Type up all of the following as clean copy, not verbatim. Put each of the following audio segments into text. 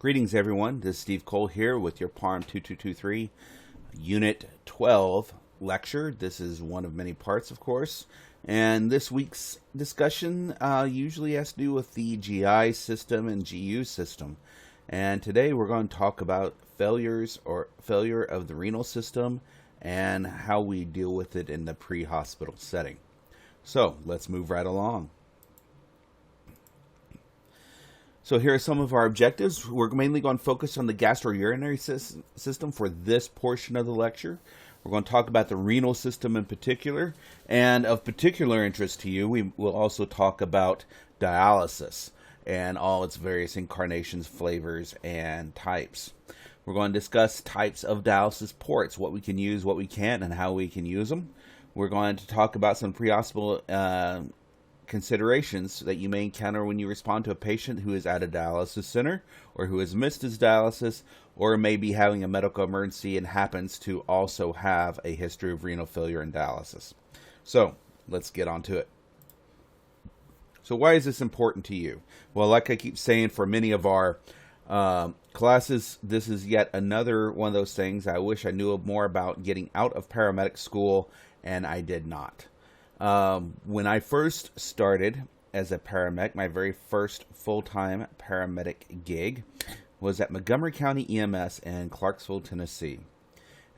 Greetings, everyone. This is Steve Cole here with your PARM 2223 Unit 12 lecture. This is one of many parts, of course. And this week's discussion usually has to do with the GI system and GU system. And today we're going to talk about failures or failure of the renal system and how we deal with it in the pre-hospital setting. So let's move right along. So here are some of our objectives. We're mainly going to focus on the gastrourinary system for this portion of the lecture. We're going to talk about the renal system in particular, and of particular interest to you, we will also talk about dialysis and all its various incarnations, flavors, and types. We're going to discuss types of dialysis ports, what we can use, what we can't, and how we can use them. We're going to talk about some pre-hospital considerations that you may encounter when you respond to a patient who is at a dialysis center or who has missed his dialysis or may be having a medical emergency and happens to also have a history of renal failure and dialysis. So let's get on to it. So why is this important to you? Well, like I keep saying, for many of our classes, this is yet another one of those things I wish I knew more about getting out of paramedic school, and I did not. When I first started as a paramedic, my very first full-time paramedic gig was at Montgomery County EMS in Clarksville, Tennessee.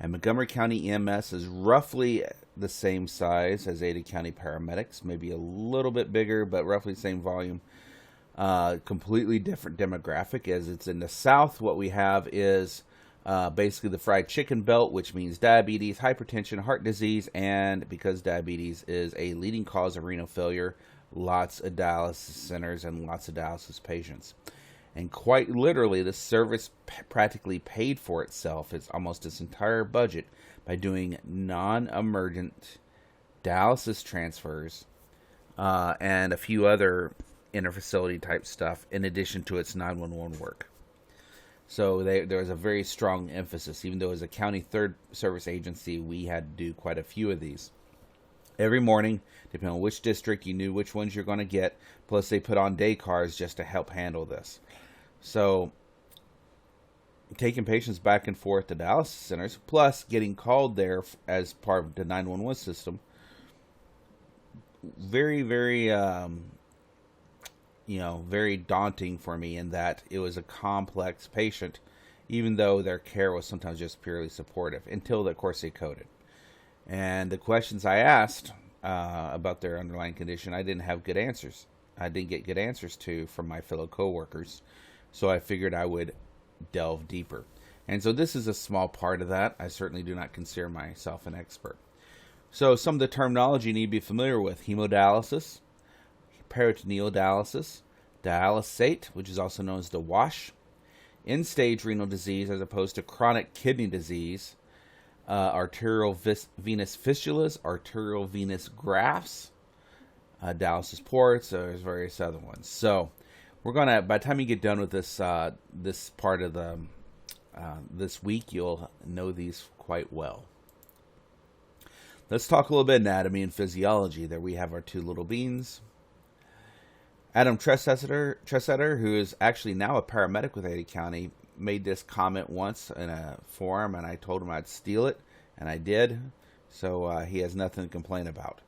And Montgomery County EMS is roughly the same size as Ada County Paramedics, maybe a little bit bigger, but roughly the same volume. Completely different demographic. As it's in the South, what we have is basically the fried chicken belt, which means diabetes, hypertension, heart disease, and because diabetes is a leading cause of renal failure, lots of dialysis centers and lots of dialysis patients. And quite literally, the service practically paid for itself, it's almost its entire budget, by doing non-emergent dialysis transfers and a few other interfacility type stuff in addition to its 911 work. So there was a very strong emphasis. Even though as a county third service agency, we had to do quite a few of these. Every morning, depending on which district, you knew which ones you're going to get. Plus, they put on day cars just to help handle this. So taking patients back and forth to dialysis centers, plus getting called there as part of the 911 system, very, very very daunting for me in that it was a complex patient, even though their care was sometimes just purely supportive, until, of course, they coded. And the questions I asked about their underlying condition, I didn't have good answers. I didn't get good answers to from my fellow coworkers, so I figured I would delve deeper. And so this is a small part of that. I certainly do not consider myself an expert. So some of the terminology you need to be familiar with: hemodialysis, peritoneal dialysis, dialysate, which is also known as the wash, end-stage renal disease as opposed to chronic kidney disease, arterial venous fistulas, arterial venous grafts, dialysis ports. There's various other ones. So we're gonna, by the time you get done with this this part of the this week, you'll know these quite well. Let's talk a little bit anatomy and physiology. There we have our two little beans. Adam Tresetter, who is actually now a paramedic with Ada County, made this comment once in a forum, and I told him I'd steal it, and I did. So he has nothing to complain about.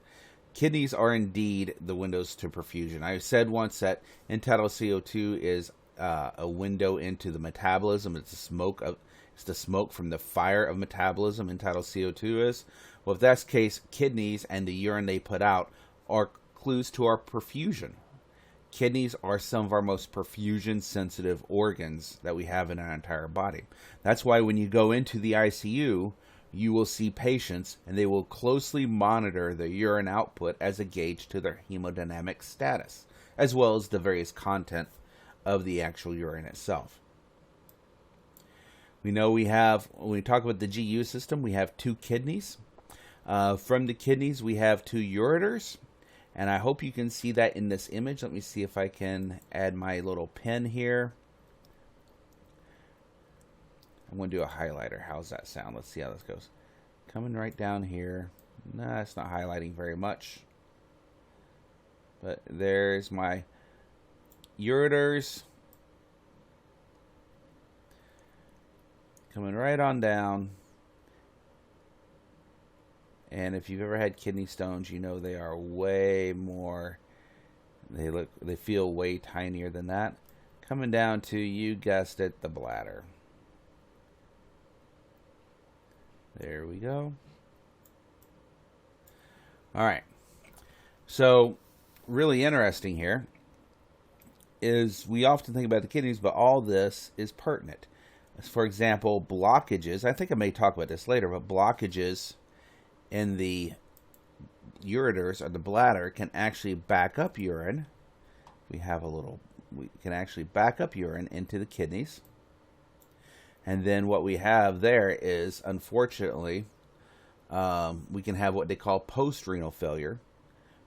Kidneys are indeed the windows to perfusion. I said once that end-tidal CO2 is a window into the metabolism. It's the smoke from the fire of metabolism. End-tidal CO2 is. Well, if that's the case, kidneys and the urine they put out are clues to our perfusion. Kidneys are some of our most perfusion-sensitive organs that we have in our entire body. That's why when you go into the ICU, you will see patients, and they will closely monitor the urine output as a gauge to their hemodynamic status, as well as the various content of the actual urine itself. We know we have, when we talk about the GU system, we have two kidneys. From the kidneys, we have two ureters. And I hope you can see that in this image. Let me see if I can add my little pen here. I'm going to do a highlighter. How's that sound? Let's see how this goes. Coming right down here. Nah, it's not highlighting very much. But there's my ureters. Coming right on down. And if you've ever had kidney stones, you know they are way more, they feel way tinier than that. Coming down to, you guessed it, the bladder. There we go. All right. So, really interesting here is we often think about the kidneys, but all this is pertinent. As for example, blockages. I think I may talk about this later, but blockages in the ureters or the bladder can actually back up urine. We can actually back up urine into the kidneys. And then what we have there is, unfortunately, we can have what they call post-renal failure,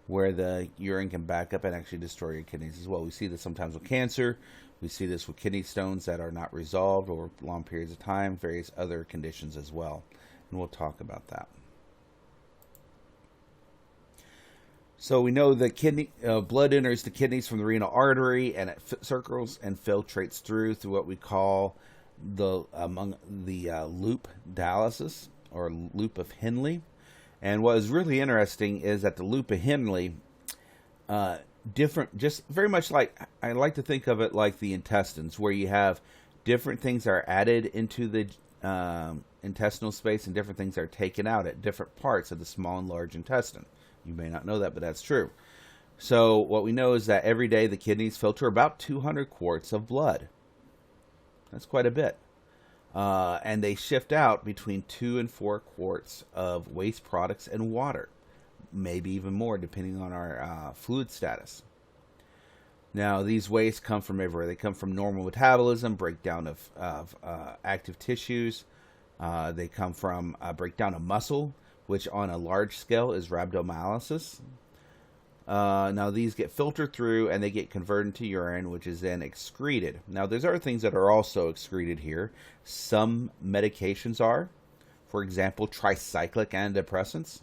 where the urine can back up and actually destroy your kidneys as well. We see this sometimes with cancer. We see this with kidney stones that are not resolved over long periods of time, various other conditions as well. And we'll talk about that. So we know that blood enters the kidneys from the renal artery, and it circles and filtrates through what we call the loop dialysis, or loop of Henle. And what is really interesting is that the loop of Henle, just very much like, I like to think of it like the intestines, where you have different things that are added into the intestinal space and different things that are taken out at different parts of the small and large intestine. You may not know that, but that's true. So what we know is that every day the kidneys filter about 200 quarts of blood. That's quite a bit. And they shift out between 2 and 4 quarts of waste products and water. Maybe even more, depending on our fluid status. Now, these wastes come from everywhere. They come from normal metabolism, breakdown of active tissues. They come from breakdown of muscle, which on a large scale is rhabdomyolysis. Now, these get filtered through and they get converted into urine, which is then excreted. Now, there's other things that are also excreted here. Some medications are. For example, tricyclic antidepressants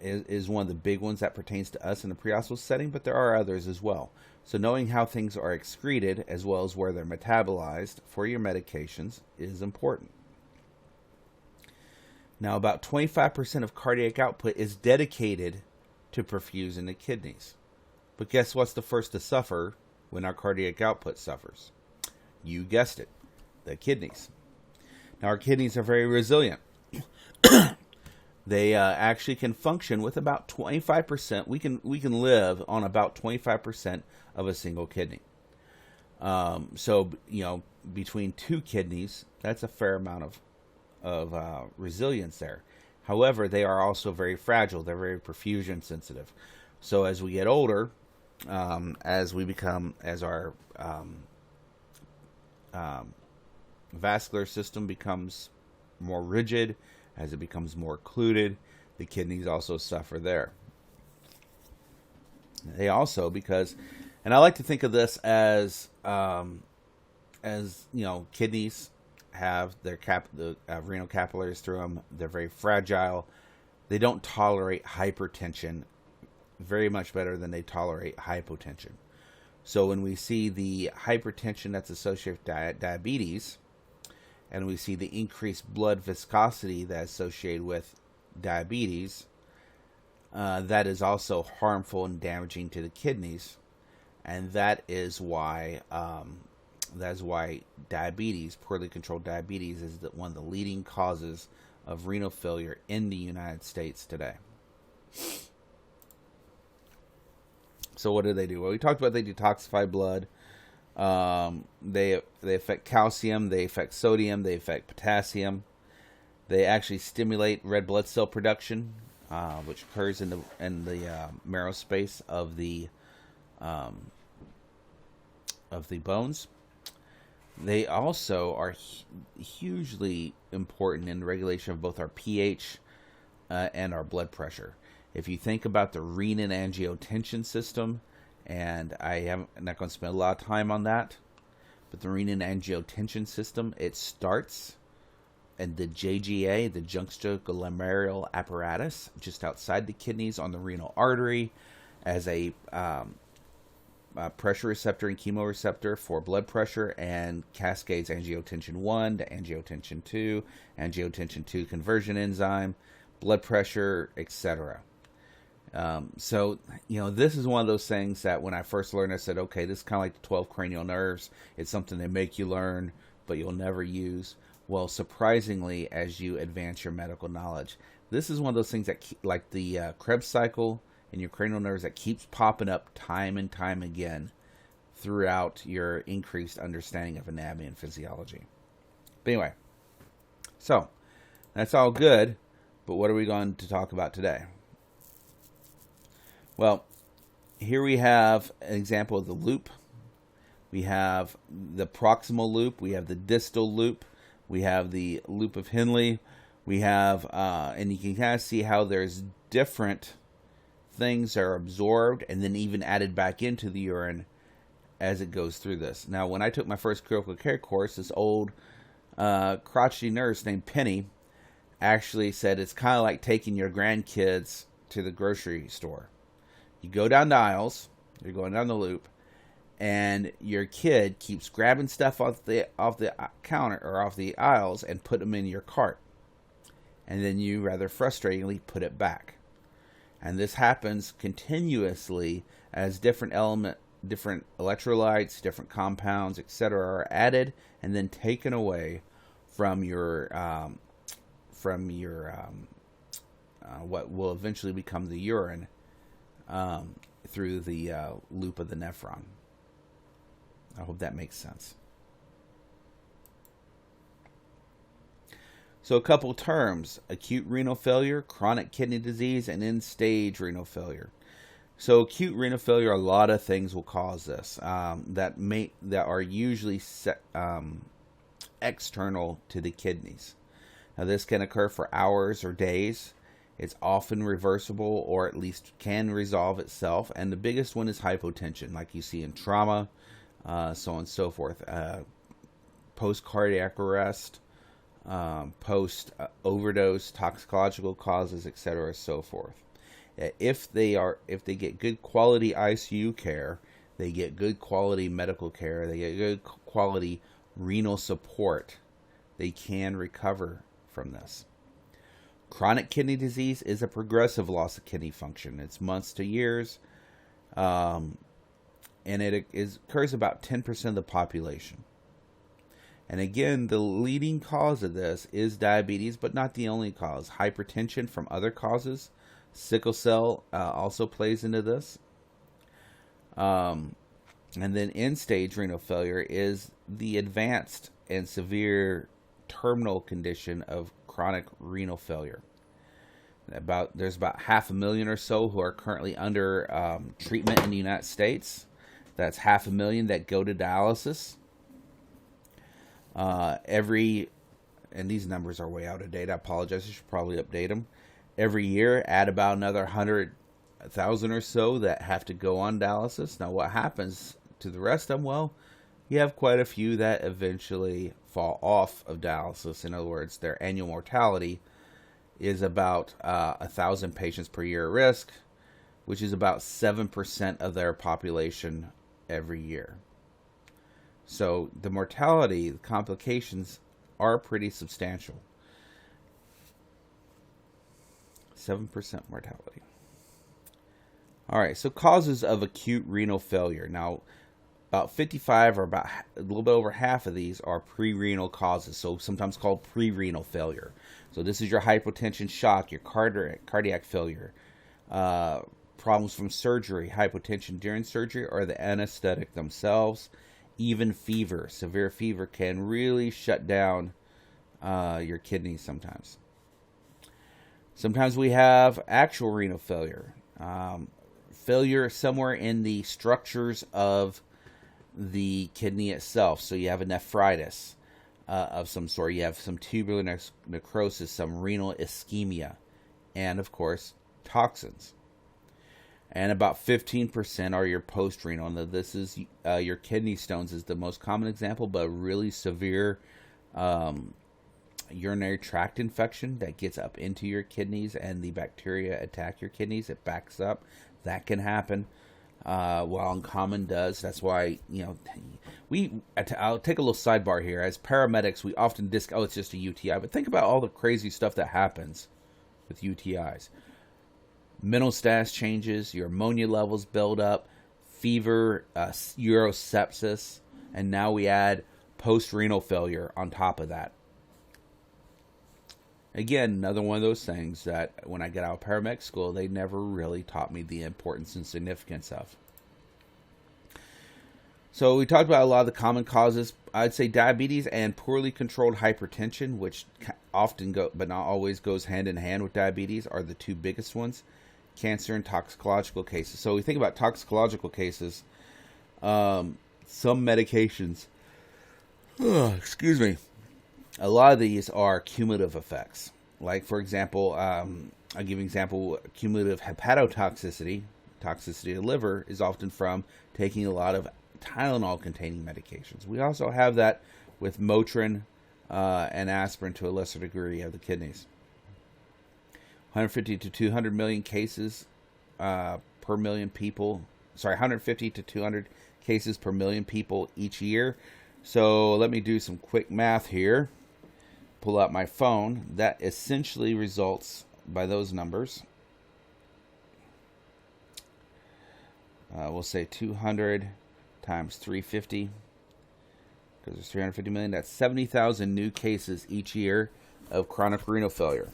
is one of the big ones that pertains to us in the pre-hospital setting, but there are others as well. So knowing how things are excreted as well as where they're metabolized for your medications is important. Now, about 25% of cardiac output is dedicated to perfusing the kidneys. But guess what's the first to suffer when our cardiac output suffers? You guessed it, the kidneys. Now, our kidneys are very resilient. They actually can function with about 25%. We can live on about 25% of a single kidney. So, between 2 kidneys, that's a fair amount of resilience there. However, they are also very fragile. They're very perfusion sensitive. So as we get older, as our vascular system becomes more rigid, as it becomes more occluded, the kidneys also suffer there. They also, and I like to think of this as kidneys have their renal capillaries through them. They're very fragile. They don't tolerate hypertension very much better than they tolerate hypotension. So when we see the hypertension that's associated with diabetes, and we see the increased blood viscosity that's associated with diabetes, that is also harmful and damaging to the kidneys, and that is why diabetes, poorly controlled diabetes, is one of the leading causes of renal failure in the United States today. So what do? Well, we talked about they detoxify blood. They affect calcium. They affect sodium. They affect potassium. They actually stimulate red blood cell production, which occurs in the marrow space of the bones. They also are hugely important in the regulation of both our pH and our blood pressure. If you think about the renin-angiotensin system, and I'm not going to spend a lot of time on that, but the renin-angiotensin system, it starts in the JGA, the juxtaglomerular apparatus, just outside the kidneys on the renal artery, as a pressure receptor and chemoreceptor for blood pressure, and cascades angiotensin 1 to angiotensin 2, angiotensin 2 conversion enzyme, blood pressure, etc. So, this is one of those things that when I first learned, I said, okay, this is kind of like the 12 cranial nerves. It's something they make you learn, but you'll never use. Well, surprisingly, as you advance your medical knowledge, this is one of those things that, like the Krebs cycle in your cranial nerves, that keeps popping up time and time again throughout your increased understanding of anatomy and physiology. But anyway, so that's all good, but what are we going to talk about today? Well, here we have an example of the loop. We have the proximal loop. We have the distal loop. We have the loop of Henle. We have, and you can kind of see how there's different things that are absorbed and then even added back into the urine as it goes through this. Now, when I took my first critical care course, this old crotchety nurse named Penny actually said it's kind of like taking your grandkids to the grocery store. You go down the aisles, you're going down the loop, and your kid keeps grabbing stuff off the counter or off the aisles and put them in your cart. And then you rather frustratingly put it back. And this happens continuously as different electrolytes, different compounds, etc. are added and then taken away from your what will eventually become the urine through the loop of the nephron. I hope that makes sense. So a couple terms: acute renal failure, chronic kidney disease, and end-stage renal failure. So acute renal failure, a lot of things will cause this that are usually external to the kidneys. Now this can occur for hours or days. It's often reversible, or at least can resolve itself. And the biggest one is hypotension, like you see in trauma, so on and so forth. Post-cardiac arrest, post-overdose, toxicological causes, etc., so forth. If they get good quality ICU care, they get good quality medical care, they get good quality renal support, they can recover from this. Chronic kidney disease is a progressive loss of kidney function. It's months to years, and it occurs about 10% of the population. And again, the leading cause of this is diabetes, but not the only cause. Hypertension from other causes. Sickle cell also plays into this. And then end-stage renal failure is the advanced and severe terminal condition of chronic renal failure. There's about 500,000 or so who are currently under treatment in the United States. That's 500,000 that go to dialysis. And these numbers are way out of date. I apologize. I should probably update them. Every year, add about another 100,000 or so that have to go on dialysis. Now, what happens to the rest of them? Well, you have quite a few that eventually fall off of dialysis. In other words, their annual mortality is about 1,000 patients per year at risk, which is about 7% of their population every year. So the mortality, the complications are pretty substantial. 7% mortality. All right, so causes of acute renal failure. Now, about 55 or about a little bit over half of these are pre-renal causes, so sometimes called pre-renal failure. So this is your hypotension, shock, your cardiac failure, problems from surgery, hypotension during surgery, or the anesthetic themselves. Even fever, severe fever can really shut down your kidneys sometimes. Sometimes we have actual renal failure. Failure somewhere in the structures of the kidney itself. So you have a nephritis of some sort. You have some tubular necrosis, some renal ischemia, and of course, toxins. And about 15% are your post-renal. Now, this is your kidney stones is the most common example, but a really severe urinary tract infection that gets up into your kidneys and the bacteria attack your kidneys. It backs up. That can happen. while Uncommon does. That's why, I'll take a little sidebar here. As paramedics, we often it's just a UTI, but think about all the crazy stuff that happens with UTIs. Mental status changes, your ammonia levels build up, fever, urosepsis, and now we add post-renal failure on top of that. Again, another one of those things that when I got out of paramedic school, they never really taught me the importance and significance of. So we talked about a lot of the common causes. I'd say diabetes and poorly controlled hypertension, which often but not always goes hand in hand with diabetes, are the two biggest ones. Cancer and toxicological cases. So we think about toxicological cases. Some medications, excuse me, a lot of these are cumulative effects. Like, for example, I'll give you an example. Cumulative hepatotoxicity, toxicity of the liver, is often from taking a lot of Tylenol-containing medications. We also have that with Motrin and aspirin to a lesser degree of the kidneys. 150 to 200 million cases per million people. 150 to 200 cases per million people each year. So let me do some quick math here. Pull out my phone. That essentially results, by those numbers, we'll say 200 times 350, because there's 350 million. That's 70,000 new cases each year of chronic renal failure.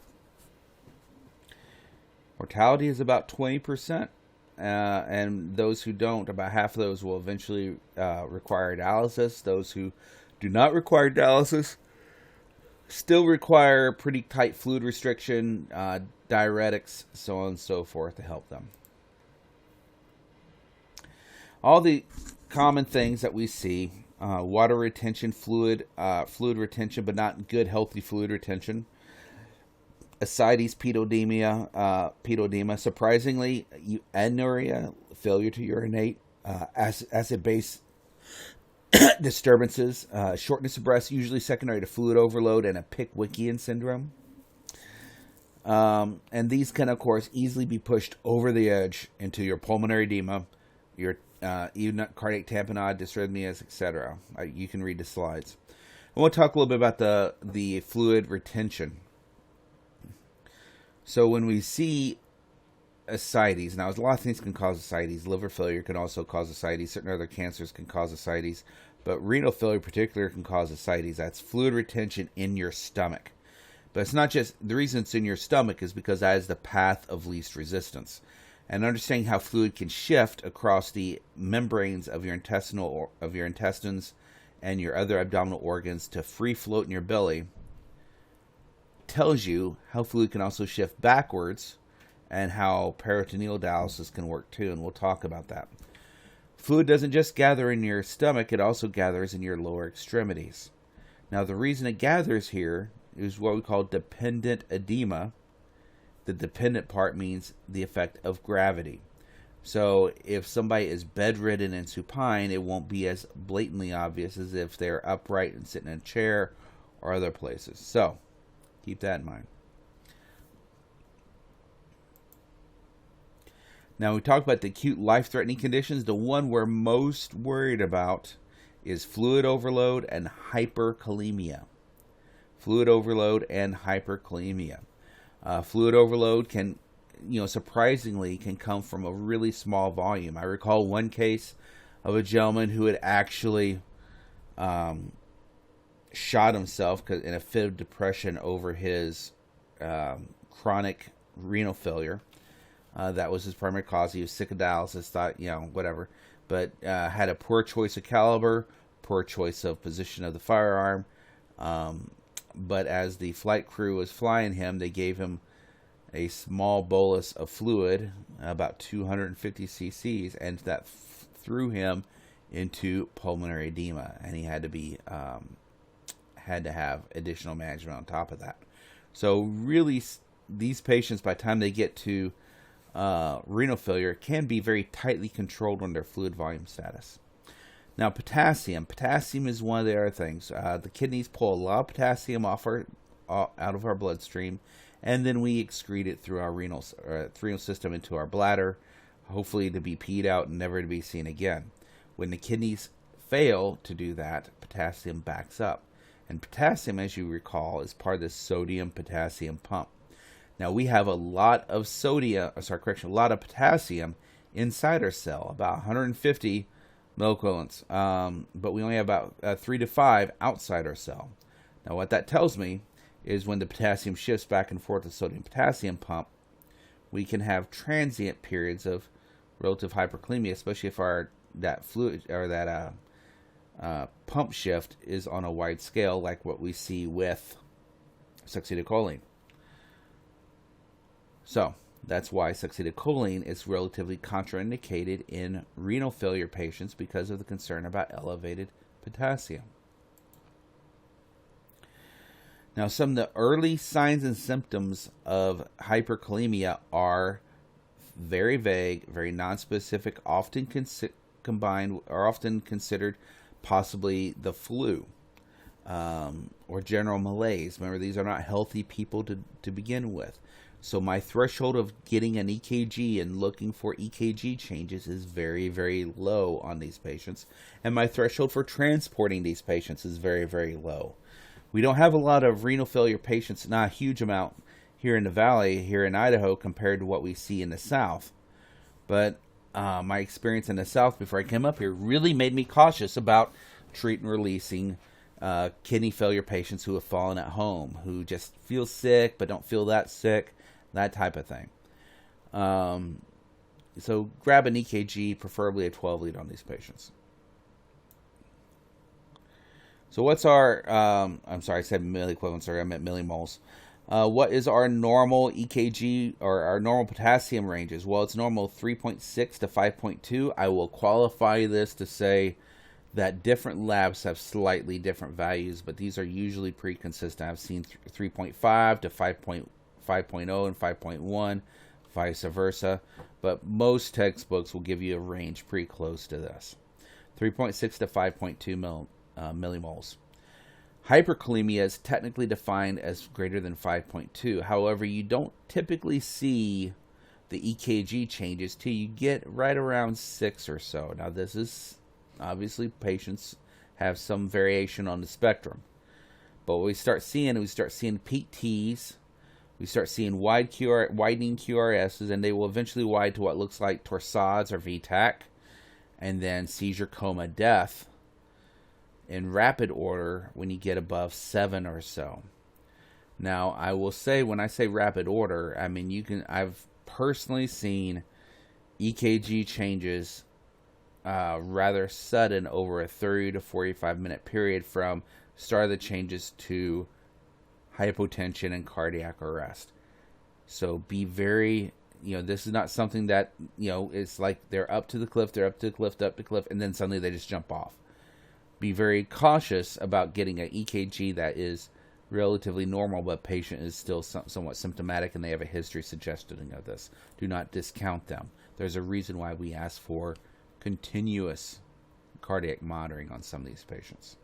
Mortality is about 20%, and those who don't, about half of those will eventually require dialysis. Those who do not require dialysis still require pretty tight fluid restriction, diuretics, so on and so forth to help them. All the common things that we see, water retention, fluid retention, but not good, healthy fluid retention. Ascites, pedodema, surprisingly, anuria, failure to urinate, acid-base disturbances, shortness of breath, usually secondary to fluid overload, and a Pickwickian syndrome. And these can, of course, easily be pushed over the edge into your pulmonary edema, your even cardiac tamponade, dysrhythmias, etc. You can read the slides. I want to talk a little bit about the fluid retention. So when we see ascites, now a lot of things can cause ascites. Liver failure can also cause ascites. Certain other cancers can cause ascites. But renal failure in particular can cause ascites. That's fluid retention in your stomach. But it's not just, the reason it's in your stomach is because that is the path of least resistance. And understanding how fluid can shift across the membranes of your intestines and your other abdominal organs to free float in your belly tells you how fluid can also shift backwards and how peritoneal dialysis can work too, and we'll talk about that. Fluid doesn't just gather in your stomach, it also gathers in your lower extremities. Now the reason it gathers here is what we call dependent edema. The dependent part means the effect of gravity. So if somebody is bedridden and supine, it won't be as blatantly obvious as if they're upright and sitting in a chair or other places. So keep that in mind. Now we talked about the acute life-threatening conditions. The one we're most worried about is fluid overload and hyperkalemia. Fluid overload and hyperkalemia. Fluid overload can, surprisingly can come from a really small volume. I recall one case of a gentleman who had actually shot himself in a fit of depression over his chronic renal failure. That was his primary cause. He was sick of dialysis, thought, whatever. But had a poor choice of caliber, poor choice of position of the firearm. But as the flight crew was flying him, they gave him a small bolus of fluid, about 250 cc's, and that threw him into pulmonary edema, and he had to have additional management on top of that. So really, these patients, by the time they get to renal failure, can be very tightly controlled on their fluid volume status. Now, potassium. Potassium is one of the other things. The kidneys pull a lot of potassium out of our bloodstream, and then we excrete it through our renal system into our bladder, hopefully to be peed out and never to be seen again. When the kidneys fail to do that, potassium backs up. And potassium, as you recall, is part of the sodium-potassium pump. Now, we have a lot of a lot of potassium inside our cell, about 150 milliequivalents, but we only have about 3 to 5 outside our cell. Now, what that tells me is when the potassium shifts back and forth to sodium-potassium pump, we can have transient periods of relative hyperkalemia, especially if that fluid or that pump shift is on a wide scale, like what we see with succinylcholine. So that's why succinylcholine is relatively contraindicated in renal failure patients because of the concern about elevated potassium. Now, some of the early signs and symptoms of hyperkalemia are very vague, very nonspecific, often considered possibly the flu or general malaise. Remember, these are not healthy people to begin with. So my threshold of getting an EKG and looking for EKG changes is very, very low on these patients. And my threshold for transporting these patients is very, very low. We don't have a lot of renal failure patients, not a huge amount here in the valley, here in Idaho, compared to what we see in the South. But my experience in the South before I came up here really made me cautious about treating and releasing kidney failure patients who have fallen at home, who just feel sick but don't feel that sick. That type of thing. So grab an EKG, preferably a 12 lead on these patients. So what's our, I'm sorry, I said milliequivalents, sorry, I meant millimoles. What is our normal EKG or our normal potassium ranges? Well, it's normal 3.6 to 5.2. I will qualify this to say that different labs have slightly different values, but these are usually pretty consistent. I've seen 3.5 to 5.0 and 5.1, vice versa. But most textbooks will give you a range pretty close to this. 3.6 to 5.2 millimoles. Hyperkalemia is technically defined as greater than 5.2. However, you don't typically see the EKG changes till you get right around 6 or so. Now, this is obviously patients have some variation on the spectrum. But what we start seeing peak T's. We start seeing widening QRSs, and they will eventually widen to what looks like torsades or VTAC, and then seizure, coma, death in rapid order when you get above 7 or so. Now, I will say, when I say rapid order, I mean I've personally seen EKG changes rather sudden over a 30 to 45 minute period from start of the changes to hypotension and cardiac arrest. So be very, this is not something that, it's like they're up to the cliff, up to the cliff, and then suddenly they just jump off. Be very cautious about getting an EKG that is relatively normal, but patient is still somewhat symptomatic and they have a history suggesting of this. Do not discount them. There's a reason why we ask for continuous cardiac monitoring on some of these patients.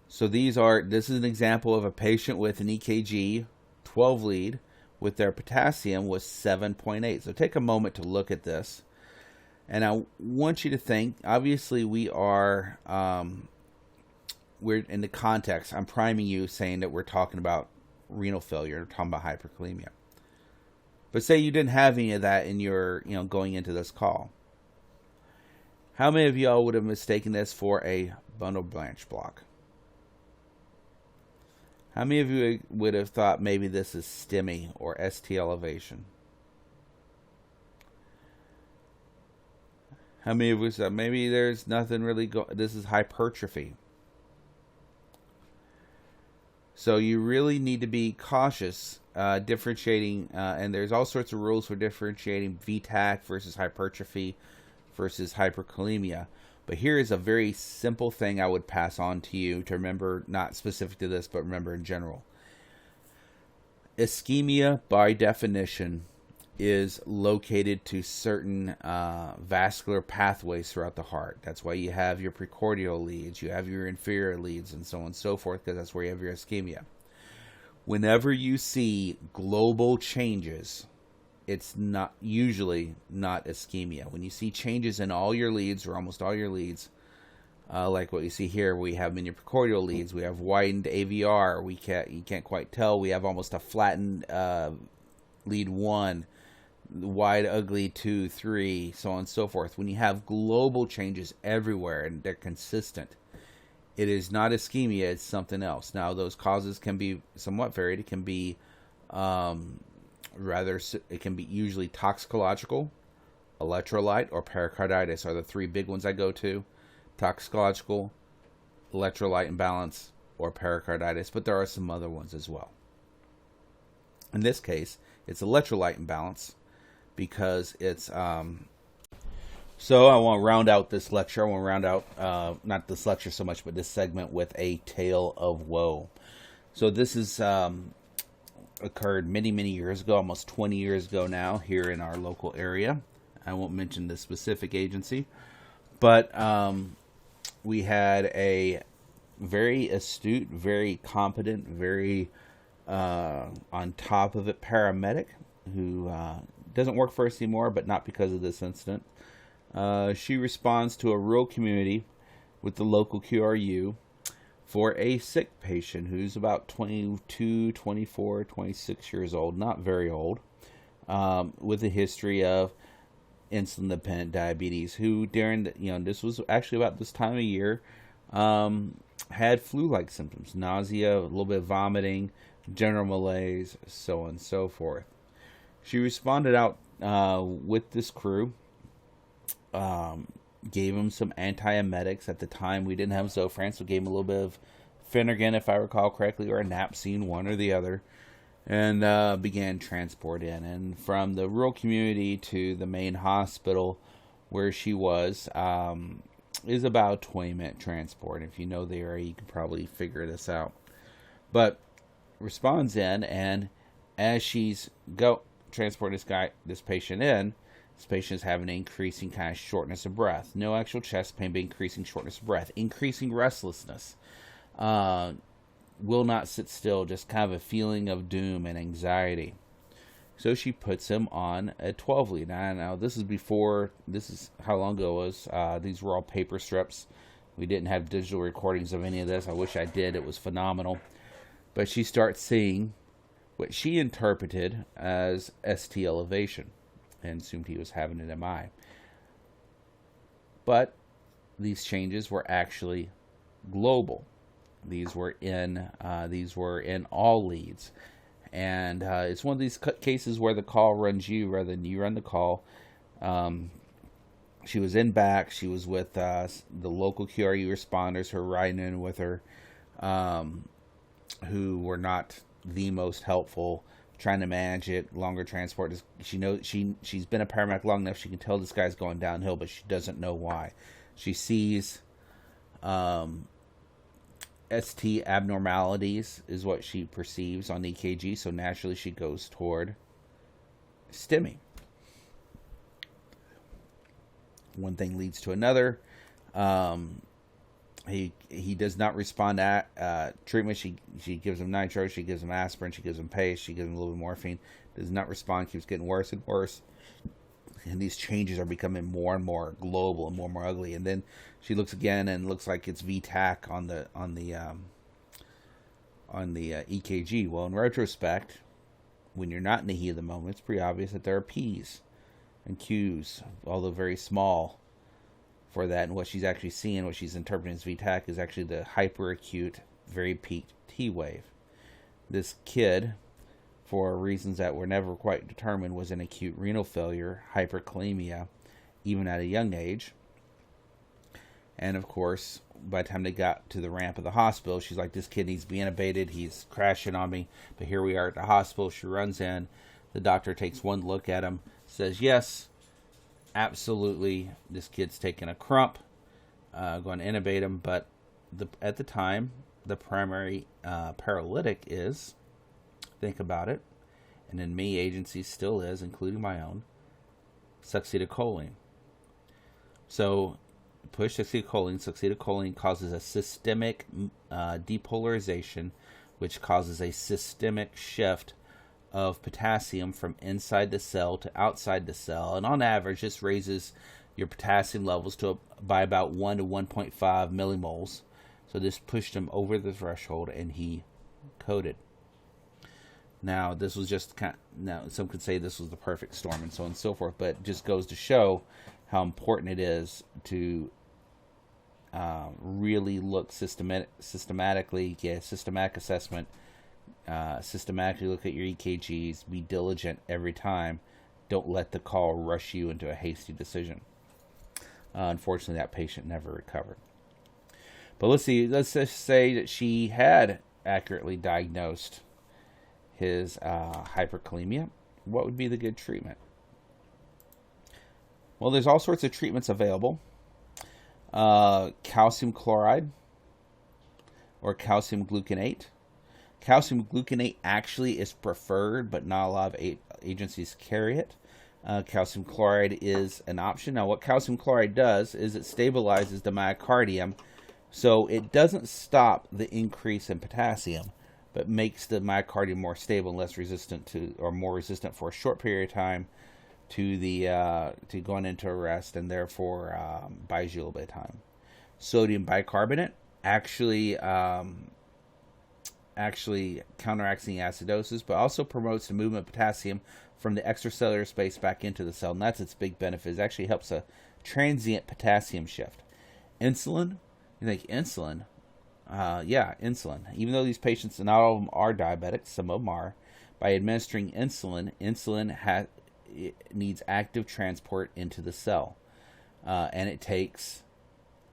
So this is an example of a patient with an EKG 12 lead with their potassium was 7.8. So take a moment to look at this. And I want you to think, obviously we're in the context, I'm priming you saying that we're talking about renal failure, we're talking about hyperkalemia. But say you didn't have any of that in your, going into this call. How many of y'all would have mistaken this for a bundle branch block? How many of you would have thought maybe this is STEMI or ST elevation? How many of us thought maybe there's nothing really this is hypertrophy? So you really need to be cautious differentiating, and there's all sorts of rules for differentiating VTAC versus hypertrophy versus hyperkalemia. But here is a very simple thing I would pass on to you to remember, not specific to this, but remember in general. Ischemia, by definition, is located to certain vascular pathways throughout the heart. That's why you have your precordial leads, you have your inferior leads, and so on and so forth, because that's where you have your ischemia. Whenever you see global changes it's not usually not ischemia. When you see changes in all your leads or almost all your leads, like what you see here, we have miniprecordial leads, we have widened AVR, you can't quite tell, we have almost a flattened lead 1, wide ugly 2, 3, so on and so forth. When you have global changes everywhere and they're consistent, it is not ischemia, it's something else. Now, those causes can be somewhat varied. It can be it can be usually toxicological, electrolyte, or pericarditis are the three big ones I go to. Toxicological, electrolyte imbalance, or pericarditis, but there are some other ones as well. In this case, it's electrolyte imbalance because it's so I want to round out this lecture. I want to round out not this lecture so much, but this segment with a tale of woe. So this is occurred many years ago, almost 20 years ago now, here in our local area. I won't mention the specific agency, but we had a very astute, very competent, very on top of it paramedic who doesn't work for us anymore, but not because of this incident. She responds to a rural community with the local QRU for a sick patient who's about 22, 24, 26 years old, not very old, with a history of insulin-dependent diabetes, who during the, this was actually about this time of year, had flu-like symptoms, nausea, a little bit of vomiting, general malaise, so on and so forth. She responded out with this crew, gave him some antiemetics. At the time, we didn't have Zofran, so gave him a little bit of Phenergan, if I recall correctly, or a Napsine, one or the other, and began transport in. And from the rural community to the main hospital where she was is about a 20-minute transport. If you know the area, you can probably figure this out. But responds in, and as she's transporting this patient in, this patient is having an increasing kind of shortness of breath. No actual chest pain, but increasing shortness of breath. Increasing restlessness. Will not sit still, just kind of a feeling of doom and anxiety. So she puts him on a 12 lead. Now this is how long ago it was. These were all paper strips. We didn't have digital recordings of any of this. I wish I did. It was phenomenal. But she starts seeing what she interpreted as ST elevation and assumed he was having an MI. But these changes were actually global. These were in all leads, and it's one of these cases where the call runs you rather than you run the call. She was in back. She was with the local QRU responders who were riding in with her, who were not the most helpful. Trying to manage it, longer transport. She knows she's been a paramedic long enough. She can tell this guy's going downhill, but she doesn't know why. She sees ST abnormalities is what she perceives on EKG, so naturally she goes toward STEMI. One thing leads to another. He does not respond to treatment. She gives him nitro, she gives him aspirin, she gives him pace, she gives him a little bit of morphine. Does not respond, keeps getting worse and worse. And these changes are becoming more and more global and more ugly. And then she looks again and looks like it's VTAC on the EKG. Well, in retrospect, when you're not in the heat of the moment, it's pretty obvious that there are P's and Q's, although very small, for that. And what she's actually seeing, what she's interpreting as VTAC, is actually the hyperacute, very peaked T wave. This kid, for reasons that were never quite determined, was in acute renal failure, hyperkalemia, even at a young age. And of course, by the time they got to the ramp of the hospital, she's like, this kid needs to be intubated, he's crashing on me. But here we are at the hospital. She runs in, the doctor takes one look at him, says, yes, absolutely, this kid's taking a crump, going to intubate him. But at the time, the primary paralytic is, think about it, and in many agencies still is, including my own, succinylcholine. So push succinylcholine causes a systemic depolarization, which causes a systemic shift of potassium from inside the cell to outside the cell, and on average this raises your potassium levels by about 1 to 1.5 millimoles. So this pushed him over the threshold, and he coded. Now this was just now some could say this was the perfect storm and so on and so forth, but it just goes to show how important it is to really look systematically, get systematic assessment, systematically look at your EKGs, be diligent every time. Don't let the call rush you into a hasty decision. Unfortunately, that patient never recovered. But let's just say that she had accurately diagnosed his hyperkalemia. What would be the good treatment? Well, there's all sorts of treatments available. Calcium chloride or calcium gluconate. Calcium gluconate actually is preferred, but not a lot of agencies carry it. Calcium chloride is an option. Now, what calcium chloride does is it stabilizes the myocardium, so it doesn't stop the increase in potassium, but makes the myocardium more stable and less resistant to, or more resistant for a short period of time to to going into arrest, and therefore buys you a little bit of time. Sodium bicarbonate actually counteracts the acidosis, but also promotes the movement of potassium from the extracellular space back into the cell, and that's its big benefit. It actually helps a transient potassium shift. Insulin, you think insulin? Yeah, insulin. Even though these patients, not all of them are diabetics, some of them are. By administering insulin, it needs active transport into the cell, and it takes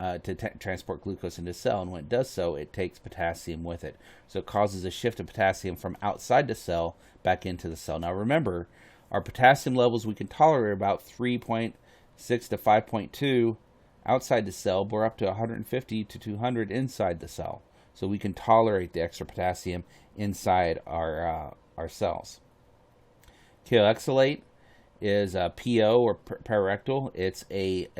to transport glucose into the cell, and when it does so, it takes potassium with it. So it causes a shift of potassium from outside the cell back into the cell. Now remember, our potassium levels we can tolerate about 3.6 to 5.2 outside the cell, but we're up to 150 to 200 inside the cell. So we can tolerate the extra potassium inside our cells. Ketoxalate is a PO or pararectal. It's a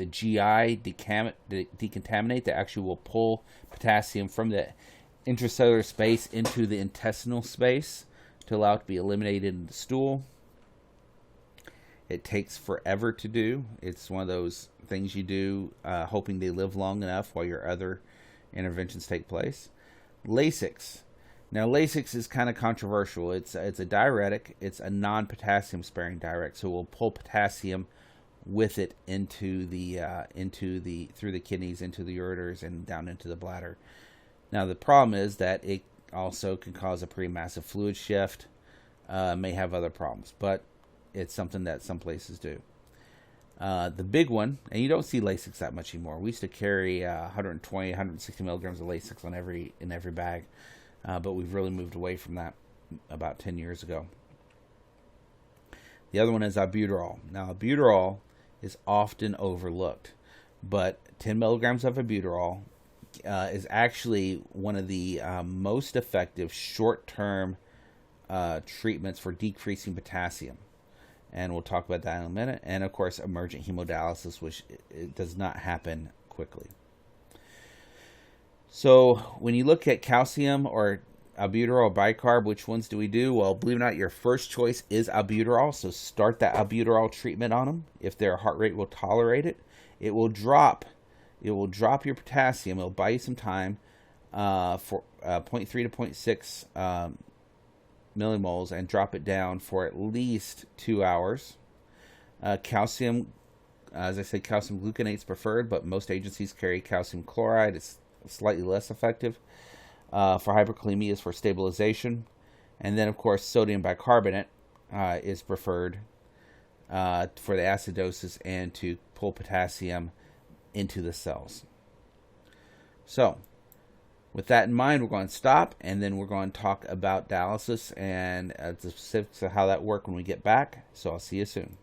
GI decontaminate that actually will pull potassium from the intracellular space into the intestinal space to allow it to be eliminated in the stool. It takes forever to do. It's one of those things you do hoping they live long enough while your other interventions take place. Lasix. Now, Lasix is kind of controversial. It's a diuretic. It's a non-potassium sparing diuretic, so it will pull potassium with it into the through the kidneys, into the ureters, and down into the bladder. Now, the problem is that it also can cause a pretty massive fluid shift. May have other problems, but it's something that some places do. The big one, and you don't see Lasix that much anymore. We used to carry 120, 160 milligrams of Lasix in every bag. But we've really moved away from that about 10 years ago. The other one is albuterol. Now, albuterol is often overlooked, but 10 milligrams of albuterol is actually one of the most effective short-term treatments for decreasing potassium. And we'll talk about that in a minute. And, of course, emergent hemodialysis, which it does not happen quickly. So when you look at calcium or albuterol or bicarb, which ones do we do? Well, believe it or not, your first choice is albuterol. So start that albuterol treatment on them. If their heart rate will tolerate it, it will drop your potassium. It'll buy you some time for 0.3 to 0.6 millimoles, and drop it down for at least 2 hours. Calcium, as I said, calcium gluconate is preferred, but most agencies carry calcium chloride. It's slightly less effective for hyperkalemia, for stabilization. And then, of course, sodium bicarbonate is preferred for the acidosis and to pull potassium into the cells. So, with that in mind, we're going to stop, and then we're going to talk about dialysis and the specifics of how that works when we get back. So I'll see you soon.